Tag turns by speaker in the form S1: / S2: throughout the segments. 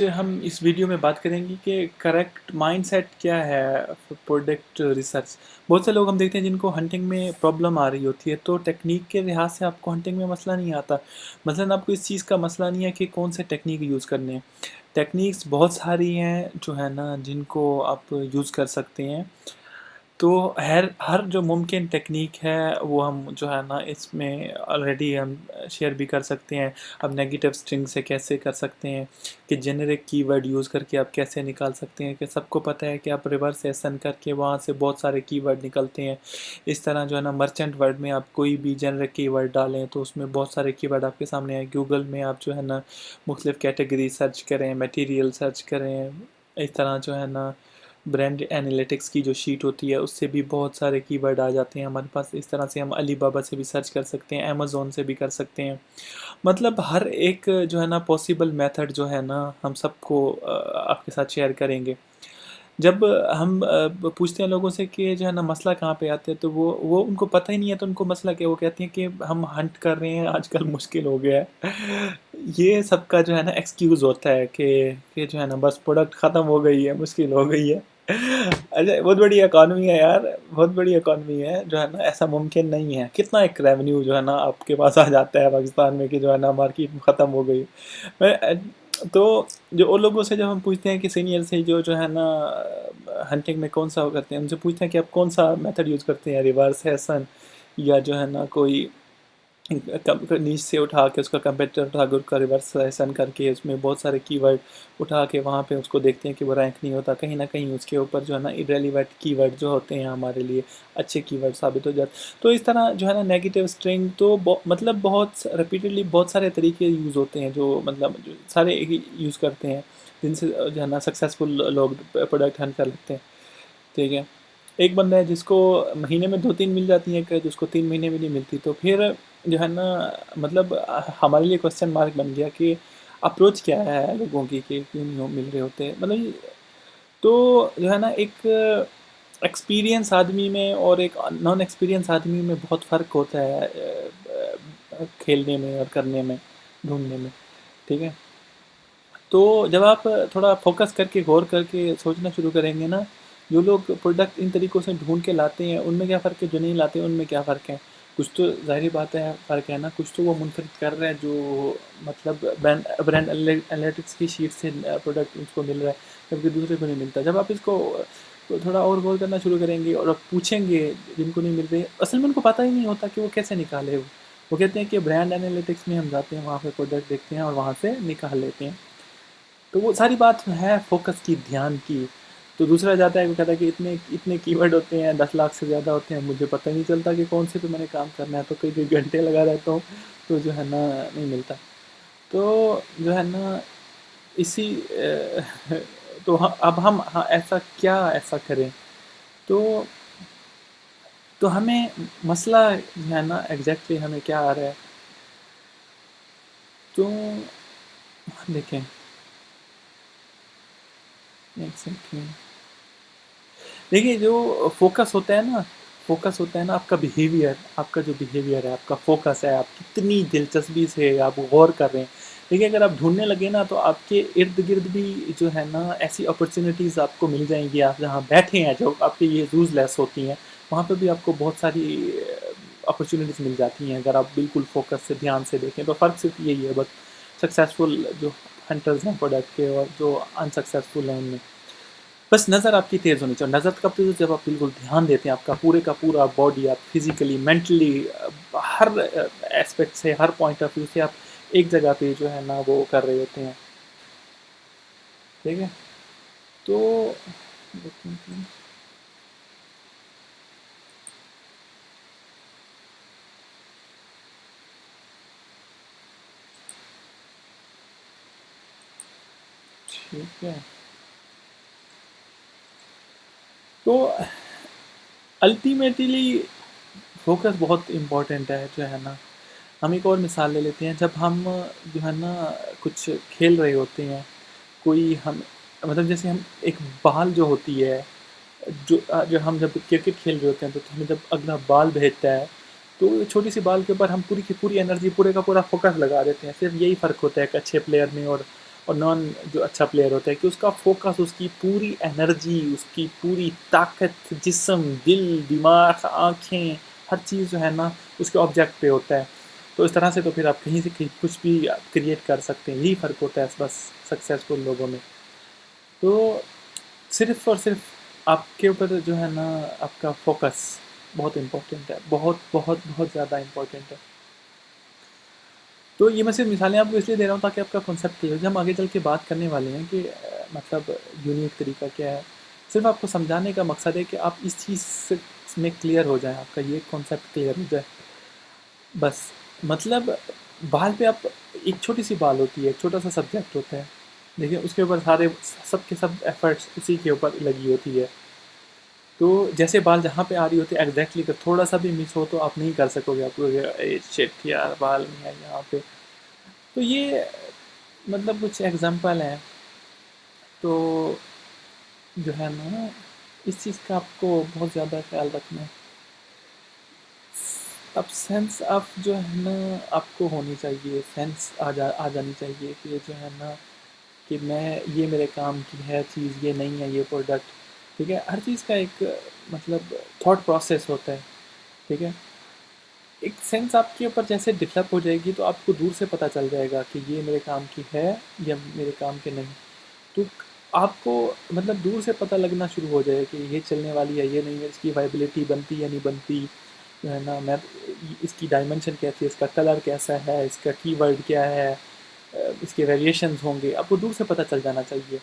S1: हम इस वीडियो में बात करेंगे कि करेक्ट माइंडसेट क्या है प्रोडक्ट रिसर्च। बहुत से लोग हम देखते हैं जिनको हंटिंग में प्रॉब्लम आ रही होती है, तो टेक्निक के लिहाज से आपको हंटिंग में मसला नहीं आता। मसलन आपको इस चीज़ का मसला नहीं है कि कौन से टेक्निक यूज़ करने हैं। टेक्निक्स बहुत सारी हैं जो है ना, जिनको आप यूज़ कर सकते हैं। तो हर हर जो मुमकिन टेक्निक है वो हम जो है ना इसमें ऑलरेडी हम शेयर भी कर सकते हैं। अब नेगेटिव स्ट्रिंग से कैसे कर सकते हैं, कि जेनेरिक कीवर्ड यूज़ करके आप कैसे निकाल सकते हैं, कि सबको पता है कि आप रिवर्स एसन करके वहाँ से बहुत सारे कीवर्ड निकलते हैं। इस तरह जो है ना मर्चेंट वर्ड में आप कोई भी जेनेरिक कीवर्ड डालें तो उसमें बहुत सारे कीवर्ड आपके सामने आए। गूगल में आप जो है ना मुख्तलिफ़ कैटेगरी सर्च करें, मटेरियल सर्च करें, इस तरह जो है ना ब्रांड एनालिटिक्स की जो शीट होती है उससे भी बहुत सारे कीवर्ड आ जाते हैं हमारे पास। इस तरह से हम अलीबाबा से भी सर्च कर सकते हैं, अमेज़न से भी कर सकते हैं। मतलब हर एक जो है ना पॉसिबल मेथड जो है ना हम सबको आपके साथ शेयर करेंगे। जब हम पूछते हैं लोगों से कि जो है ना मसला कहाँ पे आता है, तो वो उनको पता ही नहीं है तो उनको मसला क्या, वो कहते हैं कि हम हंट कर रहे हैं, आजकल मुश्किल हो गया है। ये सबका जो है ना एक्सक्यूज़ होता है कि जो है ना बस प्रोडक्ट ख़त्म हो गई है, मुश्किल हो गई है। अच्छा, बहुत बड़ी इकॉनमी है यार, बहुत बड़ी इकॉनमी है जो है ना, ऐसा मुमकिन नहीं है। कितना एक रेवेन्यू जो है ना आपके पास आ जाता है पाकिस्तान में कि जो है ना मार्केट ख़त्म हो गई। मैं तो जो उन लोगों से जब हम पूछते हैं कि सीनियर से जो है ना हंटिंग में कौन सा वो करते हैं, उनसे पूछते हैं कि आप कौन सा मेथड यूज़ करते हैं, रिवर्स हैसन या जो है ना कोई नीच से उठा के उसका कंपेटिटर उठा के उसका रिवर्स हैसन करके उसमें बहुत सारे कीवर्ड उठा के वहाँ पे उसको देखते हैं कि वो रैंक नहीं होता। कहीं ना कहीं उसके ऊपर जो है ना इरेलीवेंट कीवर्ड जो होते हैं हमारे लिए अच्छे कीवर्ड साबित हो जाते। तो इस तरह जो है ना नेगेटिव स्ट्रिंग तो मतलब बहुत रिपीटेडली बहुत सारे तरीके यूज़ होते हैं, जो मतलब जो सारे यूज़ करते हैं, जिनसे जो है ना सक्सेसफुल लोग प्रोडक्ट हन कर लेते हैं। ठीक है, एक बंदा है जिसको महीने में 2-3 मिल जाती हैं, कि जिसको 3 महीने में नहीं मिलती, तो फिर जो है ना मतलब हमारे लिए क्वेश्चन मार्क बन गया कि अप्रोच क्या है लोगों की कि क्यों नहीं हो मिल रहे होते, मतलब। तो जो है ना एक एक्सपीरियंस आदमी में और एक नॉन एक्सपीरियंस आदमी में बहुत फ़र्क होता है खेलने में और करने में, ढूँढने में। ठीक है? तो जब आप थोड़ा फ़ोकस करके गौर करके सोचना शुरू करेंगे ना, जो लोग प्रोडक्ट इन तरीक़ों से ढूँढ के लाते हैं उनमें क्या फ़र्क है, जो नहीं लाते उनमें क्या फ़र्क है। कुछ तो ज़ाहिर-सी बात है फ़र्क है ना, कुछ तो वो मुनफ़रिद कर रहा है, जो मतलब ब्रांड एनालिटिक्स की शीट से प्रोडक्ट उसको मिल रहा है, जबकि दूसरे को नहीं मिलता। जब आप इसको तो थोड़ा और गौर करना शुरू करेंगे और आप पूछेंगे जिनको नहीं मिल रहे, असल में उनको पता ही नहीं होता कि वो कैसे निकाले वो कहते हैं कि ब्रांड एनालिटिक्स में हम जाते हैं, वहाँ पे प्रोडक्ट देखते हैं और वहाँ से निकाल लेते हैं। तो वो सारी बात है फ़ोकस की, ध्यान की। तो दूसरा जाता है, वो कहता है कि इतने इतने कीवर्ड होते हैं, 10 लाख से ज़्यादा होते हैं, मुझे पता ही नहीं चलता कि कौन से पे मैंने काम करना है, तो कई-कई घंटे लगा रहता हूँ, तो जो है ना नहीं मिलता। तो जो है ना इसी तो अब हम हाँ, ऐसा क्या ऐसा करें? तो हमें मसला जो है ना एग्ज़ैक्टली हमें क्या आ रहा है? तो देखें, एक सेकंड। देखिए, जो फ़ोकस होता है ना, फ़ोकस होता है ना आपका बिहेवियर, आपका जो बिहेवियर है, आपका फ़ोकस है, आप कितनी दिलचस्पी से आप गौर कर रहे हैं। देखिए, अगर आप ढूँढने लगे ना तो आपके इर्द-गिर्द भी जो है ना ऐसी अपॉर्च्युनिटीज़ आपको मिल जाएँगी। आप जहाँ बैठे हैं, जो आपके ये यूज़लेस होती हैं, वहाँ पे भी आपको बहुत सारी अपॉर्च्युनिटीज़ मिल जाती हैं, अगर आप बिल्कुल फ़ोकस से ध्यान से देखें। तो फ़र्क सिर्फ़ यही है बस, सक्सेसफुल जो हंटर्स हैं प्रोडक्ट के और जो अनसक्सेसफुल हैं उनमें। बस नज़र आपकी तेज़ होनी चाहिए। नज़र कब तेज़ होती है? जब आप बिल्कुल ध्यान देते हैं, आपका पूरे का पूरा बॉडी, आप फिज़िकली, मेंटली हर एस्पेक्ट से, हर पॉइंट ऑफ व्यू से आप एक जगह पे जो है ना वो कर रहे होते हैं। ठीक है? तो ठीक है। तो अल्टीमेटली फ़ोकस बहुत इम्पोर्टेंट है जो है ना। हम एक और मिसाल ले लेते हैं, जब हम जो है ना कुछ खेल रहे होते हैं, कोई हम मतलब जैसे हम एक बॉल जो होती है, जो हम जब क्रिकेट खेल रहे होते हैं तो हमें जब अगला बॉल भेजता है, तो छोटी सी बॉल के ऊपर हम पूरी की पूरी एनर्जी, पूरे का पूरा फ़ोकस लगा देते हैं। सिर्फ़ यही फ़र्क होता है एक अच्छे प्लेयर में और और नॉन जो अच्छा प्लेयर होता है कि उसका फोकस, उसकी पूरी एनर्जी, उसकी पूरी ताकत, जिस्म, दिल, दिमाग, आँखें, हर चीज़ जो है ना उसके ऑब्जेक्ट पे होता है। तो इस तरह से तो फिर आप कहीं से कहीं कुछ भी क्रिएट कर सकते हैं। यही फ़र्क होता है बस सक्सेसफुल लोगों में। तो सिर्फ़ और सिर्फ़ आपके ऊपर जो है ना आपका फ़ोकस बहुत इम्पोर्टेंट है। बहुत, बहुत, बहुत ज़्यादा इम्पोर्टेंट है। तो ये मैं सिर्फ़ मिसालें आपको इसलिए दे रहा हूँ ताकि आपका कॉन्सेप्ट क्लियर हो जाए। हम आगे चल के बात करने वाले हैं कि मतलब यूनिक तरीका क्या है। सिर्फ़ आपको समझाने का मकसद है कि आप इस चीज़ से में क्लियर हो जाएँ, आपका ये कॉन्सेप्ट क्लियर हो जाए। बस मतलब बाल पे आप एक छोटी-सी बाल होती है, एक छोटा-सा सब्जेक्ट होता है। देखिए उसके ऊपर सारे सब के सब एफ़र्ट्स उसी के ऊपर लगी होती है। तो जैसे बाल जहाँ पे आ रही होती है एग्ज़ैक्टली अगर थोड़ा-सा भी मिस हो तो आप नहीं कर सकोगे। आप कहोगे शिट यार बाल नहीं है यहाँ पे। तो ये मतलब कुछ एग्ज़ाम्पल हैं। तो जो है ना इस चीज़ का आपको बहुत ज़्यादा ख़्याल रखना है। अब सेंस ऑफ जो है ना आपको होनी चाहिए, सेंस आ जानी चाहिए कि जो है ना कि मैं ये मेरे काम की है चीज़, ये नहीं है ये प्रोडक्ट, ठीक है? हर चीज़ का एक मतलब थॉट प्रोसेस होता है, ठीक है? एक सेंस आपके ऊपर जैसे डेवलप हो जाएगी तो आपको दूर से पता चल जाएगा कि ये मेरे काम की है या मेरे काम की नहीं। तो आपको मतलब दूर से पता लगना शुरू हो जाएगा कि ये चलने वाली है, ये नहीं है, इसकी वाइबिलिटी बनती या नहीं बनती, जो है ना मैं इसकी डायमेंशन कैसी है, इसका कलर कैसा है, इसका कीवर्ड क्या है, इसके वेरिएशंस होंगे, आपको दूर से पता चल जाना चाहिए।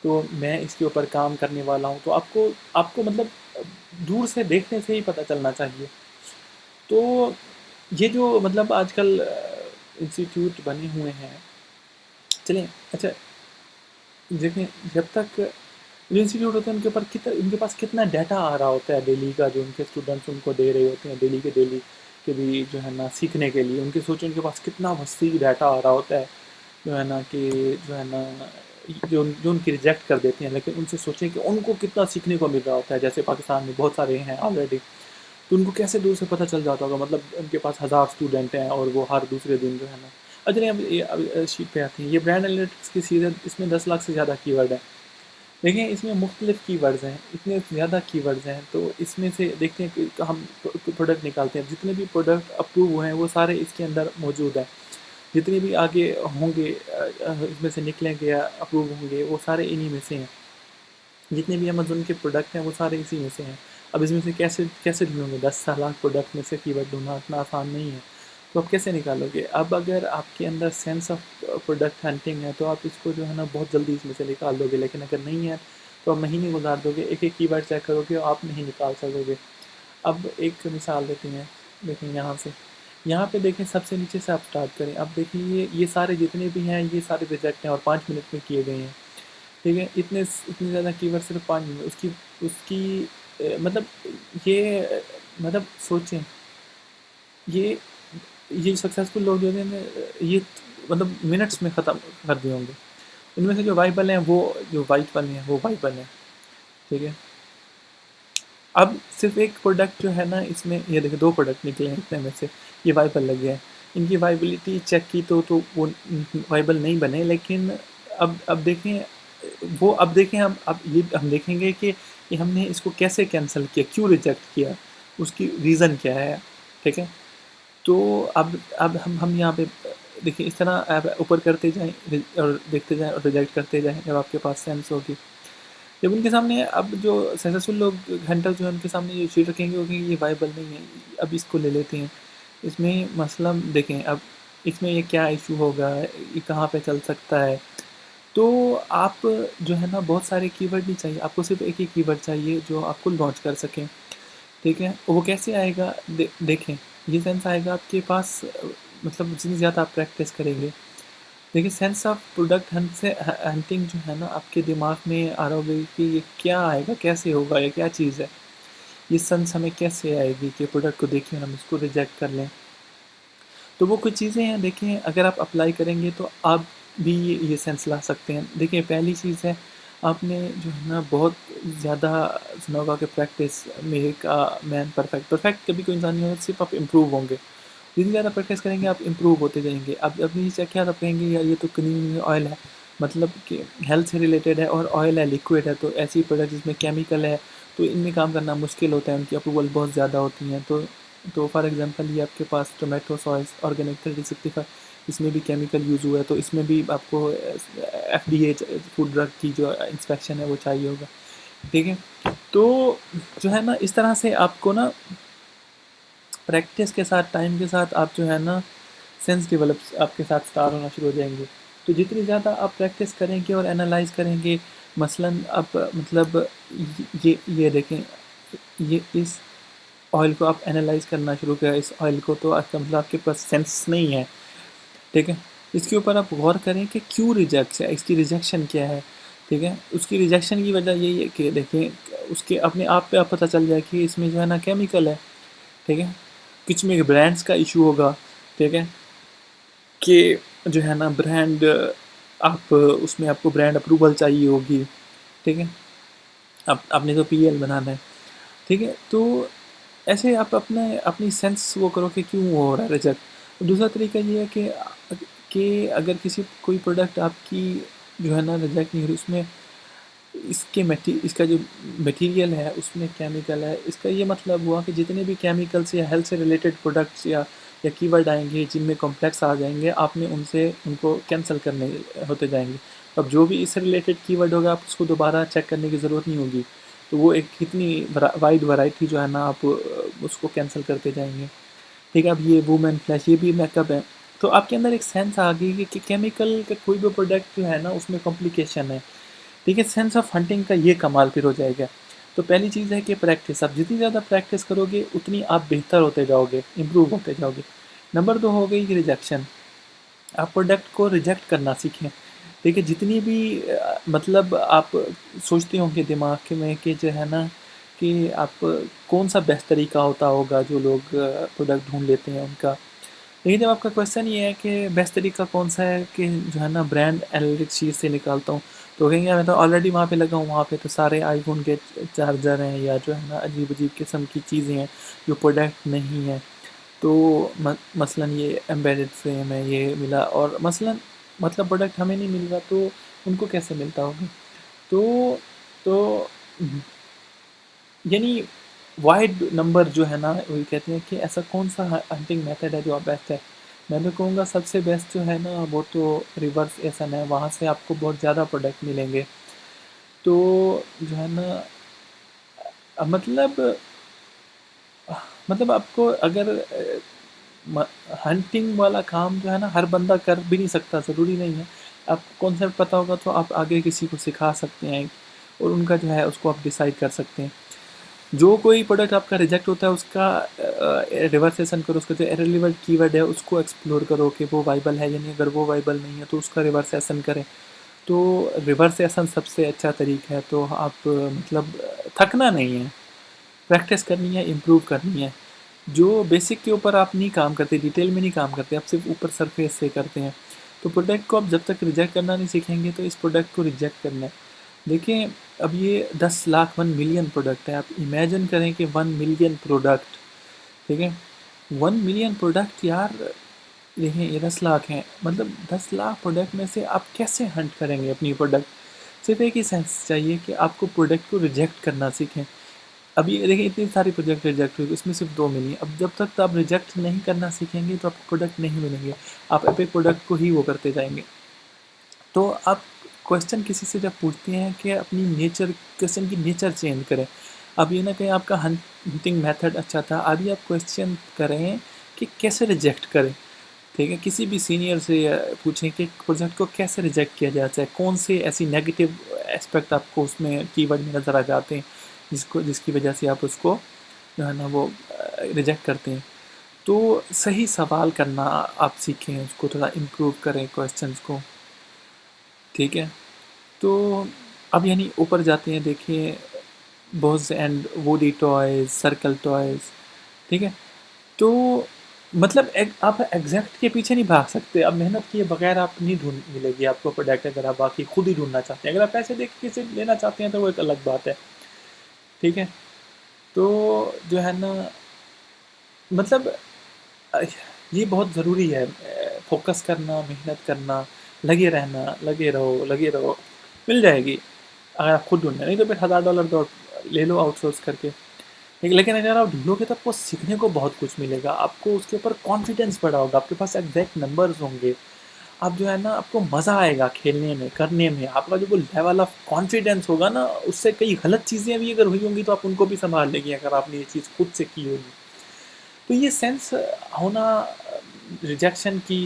S1: तो मैं इसके ऊपर काम करने वाला हूँ, तो आपको आपको मतलब दूर से देखने से ही पता चलना चाहिए। तो ये जो मतलब आजकल इंस्टीट्यूट बने हुए हैं, चलिए अच्छा देखें जब तक जो इंस्टीट्यूट होते हैं उनके ऊपर कितना उनके पास कितना डाटा आ रहा होता है डेली का, जो उनके स्टूडेंट्स उनको दे रहे होते हैं डेली के डेली के भी जो है ना सीखने के लिए, उनके सोचो उनके पास कितना वसी डाटा आ रहा होता है, जो है ना कि जो है ना जो जो उनकी रिजेक्ट कर देते हैं, लेकिन उनसे सोचें कि उनको कितना सीखने को मिल रहा होता है। जैसे पाकिस्तान में बहुत सारे हैं ऑलरेडी, तो उनको कैसे दूर से पता चल जाता होगा, मतलब उनके पास 1000 स्टूडेंट हैं और वो हर दूसरे दिन जो है ना अच्छा अब ये अब शीट पे आती हैं ये ब्रांड एनालिटिक्स की सीजन, इसमें 10 लाख से ज़्यादा कीवर्ड है। देखिए इसमें मुख्तलिफ़ कीवर्ड्स हैं, इतने ज़्यादा कीवर्ड्स हैं, तो इसमें से देखते हैं कि हम प्रोडक्ट निकालते हैं। जितने भी प्रोडक्ट अप्रूव हुए हैं वो सारे इसके अंदर मौजूद हैं। जितने भी आगे होंगे इसमें से निकलेंगे या अप्रूव होंगे वो सारे इन्हीं में से हैं। जितने भी अमेज़न के प्रोडक्ट हैं वो सारे इसी में से हैं। अब इसमें से कैसे कैसे ढूँढोगे? 10 लाख प्रोडक्ट में से कीवर्ड ढूँढना इतना आसान नहीं है। तो आप कैसे निकालोगे? अब अगर आपके अंदर सेंस ऑफ प्रोडक्ट हंटिंग है तो आप इसको जो है ना बहुत जल्दी इसमें से निकाल दोगे, लेकिन अगर नहीं है तो आप महीने गुज़ार दोगे, एक-एक कीवर्ड चेक करोगे और आप नहीं निकाल सकोगे। अब एक मिसाल देते हैं, देखें यहाँ से। यहाँ पे देखें सबसे नीचे से आप स्टार्ट करें। अब देखिए ये सारे जितने भी हैं ये सारे रिजेक्ट हैं और 5 मिनट में किए गए हैं। ठीक है? इतने ज़्यादा कीवर्ड सिर्फ़ 5 मिनट उसकी उसकी मतलब ये मतलब सोचें, ये ये सक्सेसफुल लोग जो हैं ना ये मतलब मिनट्स में ख़त्म कर दिए होंगे। इनमें से जो वाइबल हैं वो जो वाइट वाले हैं वो वाइबल हैं, ठीक है? अब सिर्फ़ एक प्रोडक्ट जो है ना इसमें ये देखिए 2 प्रोडक्ट निकले हैं इतने में से, ये वाइबल लगे हैं। इनकी वाइबिलिटी चेक की तो वो वाइबल नहीं बने, लेकिन अब देखें वो अब देखें अब ये हम देखेंगे कि हमने इसको कैसे कैंसल किया, क्यों रिजेक्ट किया, उसकी रीज़न क्या है, ठीक है? तो अब हम यहाँ पे देखिए इस तरह आप ऊपर करते जाएँ और देखते जाएँ और रिजेक्ट करते जाएँ जब आपके पास सेंस होगी। जब उनके सामने अब जो सक्सेसफुल लोग हंटर जो है उनके सामने ये चीज़ रखेंगे वो कहेंगे ये वाइबल नहीं है, अब इसको ले लेते हैं। इसमें मसला देखें अब इसमें ये क्या इशू होगा, ये कहाँ पे चल सकता है। तो आप जो है ना बहुत सारे कीवर्ड नहीं चाहिए, आपको सिर्फ़ एक ही कीवर्ड चाहिए जो आपको लॉन्च कर सकें, ठीक है? वो कैसे आएगा देखें, ये सेंस आएगा आपके पास मतलब जितनी ज़्यादा आप प्रैक्टिस करेंगे। देखिए सेंस ऑफ प्रोडक्ट हंट से हंटिंग जो है ना आपके दिमाग में आ रहा होगा कि ये क्या आएगा, कैसे होगा, ये क्या चीज़ है? ये सेंस हमें कैसे आएगी कि प्रोडक्ट को देखें और हम इसको रिजेक्ट कर लें? तो वो कुछ चीज़ें हैं देखिए अगर आप अप्लाई करेंगे तो आप भी ये सेंस ला सकते हैं। देखिए पहली चीज़ है आपने जो है ना बहुत ज़्यादा सुना होगा कि practice make a man perfect. Perfect कभी कोई इंसान नहीं होगा, सिर्फ़ आप इम्प्रूव होंगे। जितनी ज़्यादा प्रैक्टिस करेंगे आप इम्प्रूव होते जाएँगे। अब आपने ये चेक किया तो आप कहेंगे यार ये तो क्लीन ऑयल है, मतलब कि हेल्थ से रिलेटेड है और ऑयल है, लिक्विड है, तो ऐसी प्रोडक्ट जिसमें केमिकल है तो इनमें काम करना मुश्किल होता है, उनकी अप्रूवल बहुत ज़्यादा होती हैं। तो फॉर एग्जांपल ये आपके पास टोमेटो सॉस ऑर्गेनिक 365, इसमें भी केमिकल यूज़ हुआ है, तो इसमें भी आपको FDA फूड ड्रग की जो इंस्पेक्शन है वो चाहिए होगा। ठीक है, तो जो है ना इस तरह से आपको ना प्रैक्टिस के साथ, टाइम के साथ आप जो है ना सेंस डेवलप आपके साथ स्टार्ट होना शुरू हो जाएंगे। तो जितनी ज़्यादा आप प्रैक्टिस करेंगे और एनालाइज करेंगे, मसलन आप मतलब ये देखें, ये इस ऑयल को आप एनालाइज करना शुरू किया, इस ऑयल को, तो आपका मतलब आपके पास सेंस नहीं है। ठीक है, इसके ऊपर आप गौर करें कि क्यों रिजेक्ट है, इसकी रिजेक्शन क्या है। ठीक है, उसकी रिजेक्शन की वजह यही है कि देखें उसके अपने आप पे आप पता चल जाए कि इसमें जो है ना केमिकल है। ठीक है, कुछ में ब्रांड्स का इशू होगा। ठीक है, कि जो है ना ब्रांड, आप उसमें आपको ब्रांड अप्रूवल चाहिए होगी। ठीक है, आप आपने तो PL बनाना है। ठीक है, तो ऐसे आप अपनी सेंस वो करो कि क्यों वो हो रहा है रिजेक्ट। दूसरा तरीका ये है कि अगर किसी कोई प्रोडक्ट आपकी जो है ना रिजेक्ट नहीं हो रही, उसमें इसका जो मटेरियल है उसमें केमिकल है, इसका ये मतलब हुआ कि जितने भी केमिकल्स या हेल्थ से रिलेटेड प्रोडक्ट्स या कीवर्ड आएंगे जिनमें कॉम्प्लेक्स आ जाएंगे, आपने उनको कैंसिल करने होते जाएंगे। अब जो भी इससे रिलेटेड कीवर्ड होगा आप उसको दोबारा चेक करने की ज़रूरत नहीं होगी। तो वो एक कितनी वाइड वैरायटी जो है ना आप उसको कैंसिल करते जाएंगे। ठीक है, अब ये वुमेन फ्लैश ये भी मेकअप है, तो आपके अंदर एक सेंस आ गई कि केमिकल का कोई भी प्रोडक्ट जो है ना उसमें कॉम्प्लिकेशन है। ठीक है, सेंस ऑफ हंटिंग का ये कमाल फिर हो जाएगा। तो पहली चीज़ है कि प्रैक्टिस, आप जितनी ज़्यादा प्रैक्टिस करोगे उतनी आप बेहतर होते जाओगे, इम्प्रूव होते जाओगे। नंबर 2 हो गई रिजेक्शन, आप प्रोडक्ट को रिजेक्ट करना सीखें। ठीक है, जितनी भी मतलब आप सोचते होंगे दिमाग के में कि जो है ना कि आप कौन सा बेस्ट तरीका होता होगा जो लोग प्रोडक्ट ढूंढ लेते हैं उनका। लेकिन जब आपका क्वेश्चन ये है कि बेस्ट तरीका कौन सा है कि जो है ना ब्रांड एनालिटिक्स शीट से निकालता हूँ, तो कहेंगे मैं तो ऑलरेडी वहाँ पे लगा हूँ, वहाँ पे तो सारे आईफोन के चार्जर हैं या जो है ना अजीब अजीब किस्म की चीज़ें हैं जो प्रोडक्ट नहीं है। तो मसलन ये एम्बेडेड फ्रेम है ये मिला, और मसलन मतलब प्रोडक्ट हमें नहीं मिल रहा तो उनको कैसे मिलता होगा। तो तो यानी वाइड नंबर जो है ना वही कहते हैं कि ऐसा कौन सा हंटिंग मेथड है जो बेस्ट है। मैं तो कहूँगा सबसे बेस्ट जो है ना वो तो रिवर्स एसन है, वहाँ से आपको बहुत ज़्यादा प्रोडक्ट मिलेंगे। तो जो है ना मतलब आपको अगर हंटिंग वाला काम जो है ना हर बंदा कर भी नहीं सकता, ज़रूरी नहीं है। आपको कॉन्सेप्ट पता होगा तो आप आगे किसी को सिखा सकते हैं और उनका जो है उसको आप डिसाइड कर सकते हैं। जो कोई प्रोडक्ट आपका रिजेक्ट होता है उसका रिवर्सेशन करो, उसका जो इररिलेवेंट कीवर्ड है उसको एक्सप्लोर करो कि वो वाइबल है या नहीं। अगर वो वाइबल नहीं है तो उसका रिवर्सेशन करें। तो रिवर्सेशन सबसे अच्छा तरीका है। तो आप मतलब थकना नहीं है, प्रैक्टिस करनी है, इम्प्रूव करनी है। जो बेसिक के ऊपर आप नहीं काम करते, डिटेल में नहीं काम करते, आप सिर्फ ऊपर सरफेस से करते हैं, तो प्रोडक्ट को आप जब तक रिजेक्ट करना नहीं सीखेंगे तो इस प्रोडक्ट को रिजेक्ट करना है। देखिए, अब ये 10 लाख 1 मिलियन प्रोडक्ट है, आप इमेजिन करें कि 1 मिलियन प्रोडक्ट। ठीक है, 1 मिलियन प्रोडक्ट यार, देखें ये 10 लाख हैं, मतलब 10 लाख प्रोडक्ट में से आप कैसे हंट करेंगे अपनी प्रोडक्ट। सिर्फ एक ही सेंस चाहिए कि आपको प्रोडक्ट को रिजेक्ट करना सीखें। अब ये देखिए इतनी सारी प्रोजेक्ट रिजेक्ट हुई, इसमें सिर्फ 2 मिली। अब जब तक आप रिजेक्ट नहीं करना सीखेंगे तो आपको प्रोडक्ट नहीं मिलेंगे, आप अपने प्रोडक्ट को ही वो करते जाएंगे। तो आप क्वेश्चन किसी से जब पूछते हैं कि अपनी नेचर, क्वेश्चन की नेचर चेंज करें। अब ये ना कहीं आपका हंटिंग मेथड अच्छा था, अभी आप क्वेश्चन करें कि कैसे रिजेक्ट करें। ठीक है, किसी भी सीनियर से पूछें कि प्रोजेक्ट को कैसे रिजेक्ट किया जाता है, कौन से ऐसी नेगेटिव एस्पेक्ट आपको उसमें कीवर्ड में नज़र आ जाते हैं जिसकी वजह से आप उसको जो है ना वो रिजेक्ट करते हैं। तो सही सवाल करना आप सीखें, उसको थोड़ा इम्प्रूव करें क्वेश्चंस को। ठीक है, तो अब यानी ऊपर जाते हैं, देखिए बोज and woody toys, circle toys. ठीक है, तो मतलब आप एग्जैक्ट के पीछे नहीं भाग सकते, अब मेहनत किए बगैर आप नहीं ढूंढ मिलेगी आपको प्रोडक्ट, अगर आप बाकी खुद ही ढूंढना चाहते हैं। अगर आप पैसे दे के किसी लेना चाहते हैं तो वो एक अलग बात है। ठीक है, तो जो है ना मतलब अ, ये बहुत ज़रूरी है, फोकस करना, मेहनत करना, लगे रहो, मिल जाएगी। अगर आप खुद ढूँढना, नहीं तो फिर $1000 दो ले लो आउटसोर्स करके। लेकिन अगर आप ढूँढोगे तो आपको सीखने को बहुत कुछ मिलेगा, आपको उसके ऊपर कॉन्फिडेंस बढ़ा होगा, आपके पास एग्जैक्ट नंबर्स होंगे। आप जो है ना, आपको मज़ा आएगा खेलने में, करने में, आपका जो वो लेवल ऑफ कॉन्फिडेंस होगा ना, उससे कई गलत चीज़ें भी अगर हुई होंगी तो आप उनको भी संभाल लेंगे अगर आपने ये चीज़ खुद से की होगी। तो ये सेंस होना रिजेक्शन की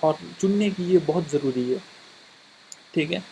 S1: और चुनने की, ये बहुत ज़रूरी है, ठीक है?